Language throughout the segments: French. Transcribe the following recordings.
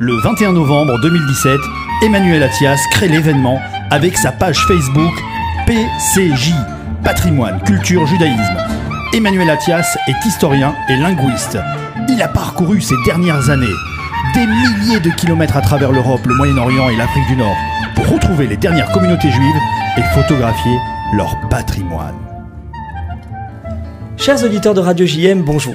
Le 21 novembre 2017, Emmanuel Attias crée l'événement avec sa page Facebook PCJ, Patrimoine, Culture, Judaïsme. Emmanuel Attias est historien et linguiste. Il a parcouru ces dernières années des milliers de kilomètres à travers l'Europe, le Moyen-Orient et l'Afrique du Nord pour retrouver les dernières communautés juives et photographier leur patrimoine. Chers auditeurs de Radio JM, bonjour.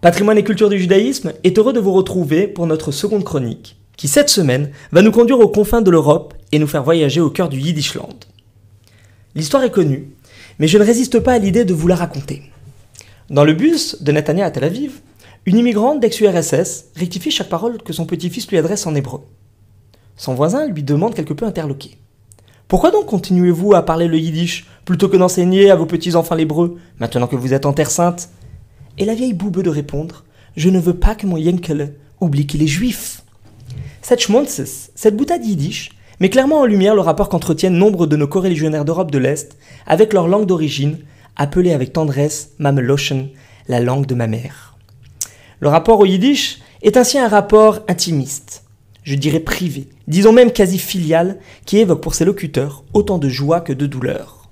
Patrimoine et culture du judaïsme est heureux de vous retrouver pour notre seconde chronique, qui cette semaine va nous conduire aux confins de l'Europe et nous faire voyager au cœur du Yiddishland. L'histoire est connue, mais je ne résiste pas à l'idée de vous la raconter. Dans le bus de Netanya à Tel Aviv, une immigrante d'ex-URSS rectifie chaque parole que son petit-fils lui adresse en hébreu. Son voisin lui demande quelque peu interloqué. « Pourquoi donc continuez-vous à parler le yiddish plutôt que d'enseigner à vos petits-enfants l'hébreu, maintenant que vous êtes en Terre Sainte ?» Et la vieille boube de répondre « Je ne veux pas que mon Yenkele oublie qu'il est juif. » Cette schmonzes, cette boutade yiddish, met clairement en lumière le rapport qu'entretiennent nombre de nos coreligionnaires d'Europe de l'Est avec leur langue d'origine, appelée avec tendresse Mameloschen, la langue de ma mère. Le rapport au yiddish est ainsi un rapport intimiste, je dirais privé, disons même quasi filial, qui évoque pour ses locuteurs autant de joie que de douleur.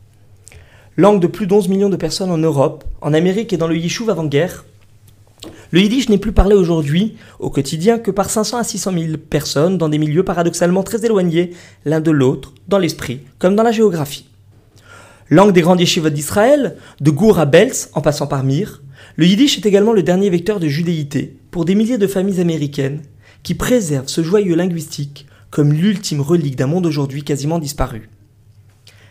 Langue de plus d'11 millions de personnes en Europe, en Amérique et dans le Yishuv avant-guerre, le yiddish n'est plus parlé aujourd'hui, au quotidien, que par 500 à 600 000 personnes dans des milieux paradoxalement très éloignés l'un de l'autre, dans l'esprit comme dans la géographie. Langue des grandes yeshivot d'Israël, de Gour à Belz en passant par Mir, le yiddish est également le dernier vecteur de judéité pour des milliers de familles américaines qui préservent ce joyau linguistique comme l'ultime relique d'un monde aujourd'hui quasiment disparu.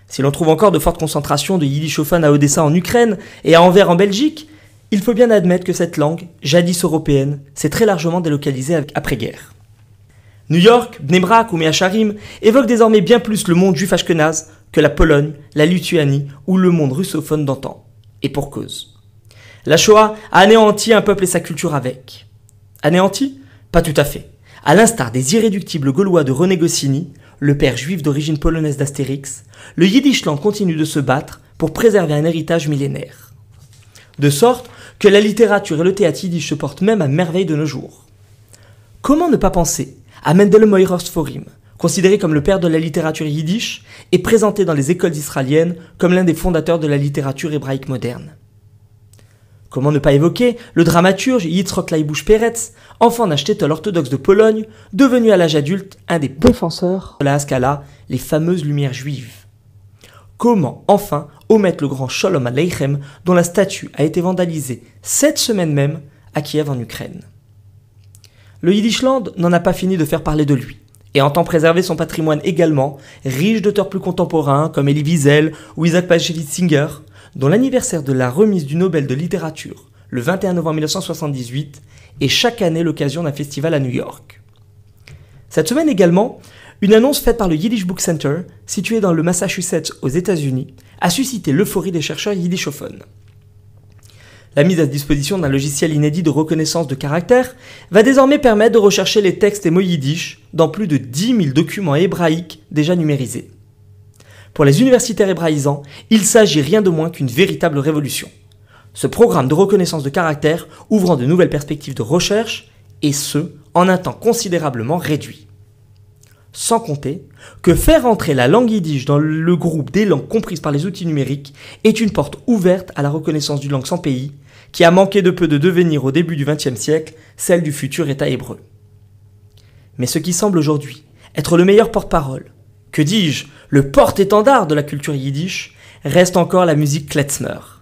Si l'on trouve encore de fortes concentrations de yiddishophones à Odessa en Ukraine et à Anvers en Belgique, il faut bien admettre que cette langue, jadis européenne, s'est très largement délocalisée après-guerre. New York, Bnei Brak ou Mea Shearim évoquent désormais bien plus le monde juif ashkénaze que la Pologne, la Lituanie ou le monde russophone d'antan. Et pour cause. La Shoah a anéanti un peuple et sa culture avec. Anéanti ? Pas tout à fait. À l'instar des irréductibles Gaulois de René Goscinny, le père juif d'origine polonaise d'Astérix, le Yiddishland continue de se battre pour préserver un héritage millénaire. De sorte que la littérature et le théâtre yiddish se portent même à merveille de nos jours. Comment ne pas penser à Mendele Moïros Forim, considéré comme le père de la littérature yiddish et présenté dans les écoles israéliennes comme l'un des fondateurs de la littérature hébraïque moderne. Comment ne pas évoquer le dramaturge Yitzhak Leibush Peretz, enfant d'un shtetl orthodoxe de Pologne, devenu à l'âge adulte un des défenseurs de la Haskalah, les fameuses Lumières juives. Comment, enfin, omettre le grand Sholom Aleichem, dont la statue a été vandalisée cette semaine même à Kiev en Ukraine. Le Yiddishland n'en a pas fini de faire parler de lui, et entend préserver son patrimoine également, riche d'auteurs plus contemporains comme Elie Wiesel ou Isaac Bashevis Singer, dont l'anniversaire de la remise du Nobel de littérature, le 21 novembre 1978, est chaque année l'occasion d'un festival à New York. Cette semaine également, une annonce faite par le Yiddish Book Center, situé dans le Massachusetts aux États-Unis, a suscité l'euphorie des chercheurs yiddishophones. La mise à disposition d'un logiciel inédit de reconnaissance de caractères va désormais permettre de rechercher les textes et mots yiddish dans plus de 10 000 documents hébraïques déjà numérisés. Pour les universitaires hébraïsants, il s'agit rien de moins qu'une véritable révolution. Ce programme de reconnaissance de caractères ouvrant de nouvelles perspectives de recherche, et ce, en un temps considérablement réduit. Sans compter que faire entrer la langue yiddish dans le groupe des langues comprises par les outils numériques est une porte ouverte à la reconnaissance d'une langue sans pays, qui a manqué de peu de devenir au début du XXe siècle celle du futur État hébreu. Mais ce qui semble aujourd'hui être le meilleur porte-parole, que dis-je, le porte-étendard de la culture yiddish, reste encore la musique klezmer.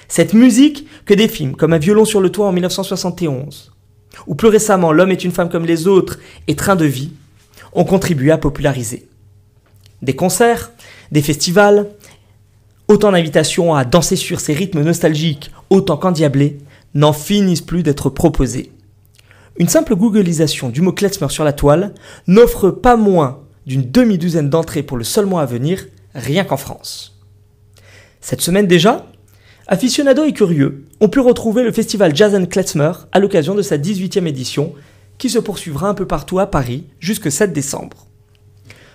Cette musique que des films comme Un violon sur le toit en 1971, ou plus récemment L'homme est une femme comme les autres et Train de vie, ont contribué à populariser. Des concerts, des festivals, autant d'invitations à danser sur ces rythmes nostalgiques autant qu'endiablés, n'en finissent plus d'être proposés. Une simple googlisation du mot klezmer sur la toile n'offre pas moins d'une demi-douzaine d'entrées pour le seul mois à venir, rien qu'en France. Cette semaine déjà, aficionados et curieux ont pu retrouver le festival Jazz & Klezmer à l'occasion de sa 18e édition, qui se poursuivra un peu partout à Paris jusqu'au 7 décembre.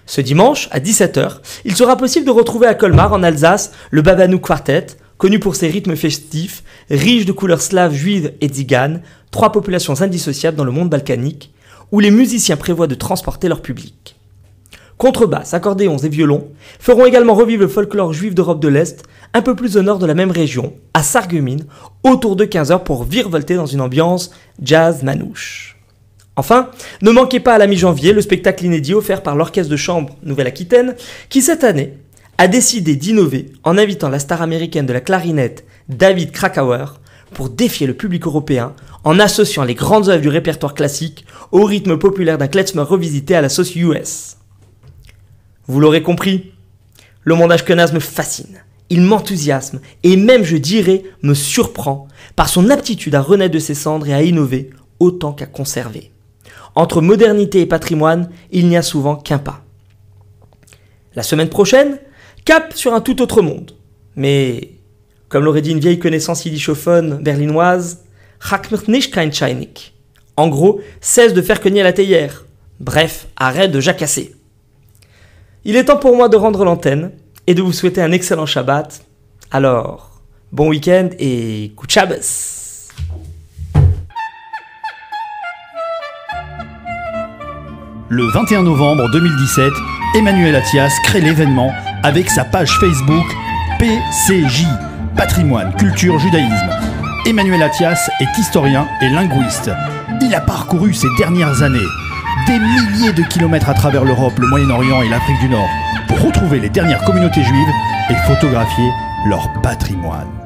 Ce dimanche, à 17h, il sera possible de retrouver à Colmar, en Alsace, le Babanou Quartet, connu pour ses rythmes festifs, riches de couleurs slaves, juives et tziganes, trois populations indissociables dans le monde balkanique, où les musiciens prévoient de transporter leur public. Contrebasses, accordéons et violons feront également revivre le folklore juif d'Europe de l'Est, un peu plus au nord de la même région, à Sarreguemines, autour de 15h pour virevolter dans une ambiance jazz manouche. Enfin, ne manquez pas à la mi-janvier le spectacle inédit offert par l'Orchestre de Chambre Nouvelle-Aquitaine, qui cette année a décidé d'innover en invitant la star américaine de la clarinette David Krakauer pour défier le public européen en associant les grandes œuvres du répertoire classique au rythme populaire d'un klezmer revisité à la sauce US. Vous l'aurez compris, le monde ashkénaze me fascine, il m'enthousiasme et même, je dirais, me surprend par son aptitude à renaître de ses cendres et à innover autant qu'à conserver. Entre modernité et patrimoine, il n'y a souvent qu'un pas. La semaine prochaine, cap sur un tout autre monde. Mais, comme l'aurait dit une vieille connaissance yiddishophone berlinoise, Rak mir nicht kein Scheinig. En gros, cesse de faire cogner la théière. Bref, arrête de jacasser. Il est temps pour moi de rendre l'antenne et de vous souhaiter un excellent Shabbat. Alors, bon week-end et coup de Shabbos. Le 21 novembre 2017, Emmanuel Attias crée l'événement avec sa page Facebook PCJ, Patrimoine, Culture, Judaïsme. Emmanuel Attias est historien et linguiste. Il a parcouru ces dernières années des milliers de kilomètres à travers l'Europe, le Moyen-Orient et l'Afrique du Nord pour retrouver les dernières communautés juives et photographier leur patrimoine.